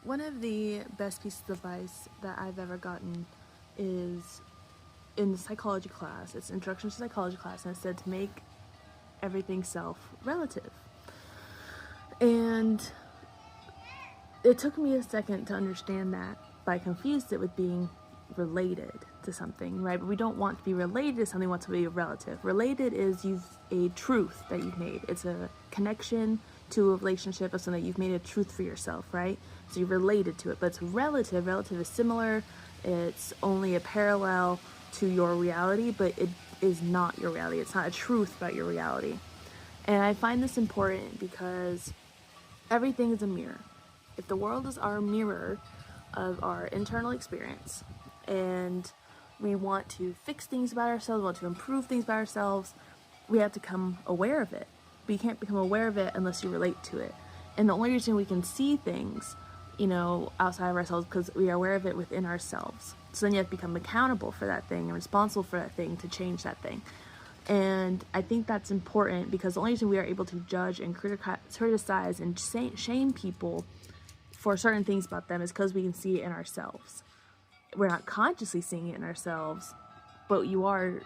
One of the best pieces of advice that I've ever gotten is in the psychology class. It's Introduction to Psychology class, and it said to make everything self-relative. And it took me a second to understand that, but I confused it with being related to something, right? But we don't want to be related to something, we want to be relative. Related is a truth that you've made. It's a connection to a relationship of something. You've made a truth for yourself, right? So you're related to it. But it's relative. Relative is similar. It's only a parallel to your reality, but it is not your reality. It's not a truth about your reality. And I find this important because everything is a mirror. If the world is our mirror of our internal experience, and we want to fix things about ourselves, we want to improve things about ourselves, we have to become aware of it. But you can't become aware of it unless you relate to it. And the only reason we can see things, outside of ourselves, because we are aware of it within ourselves. So then you have to become accountable for that thing and responsible for that thing to change that thing. And I think that's important because the only reason we are able to judge and criticize and shame people for certain things about them is because we can see it in ourselves. We're not consciously seeing it in ourselves, but you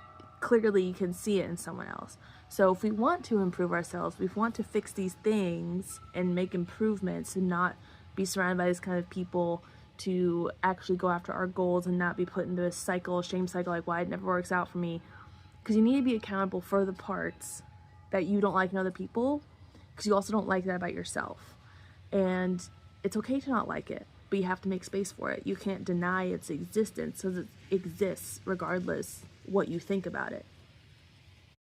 can see it in someone else. So if we want to improve ourselves, we want to fix these things and make improvements and not be surrounded by this kind of people, to actually go after our goals and not be put into a shame cycle, like why it never works out for me. Because you need to be accountable for the parts that you don't like in other people, because you also don't like that about yourself. And it's okay to not like it, but you have to make space for it. You can't deny its existence, because it exists regardless what you think about it.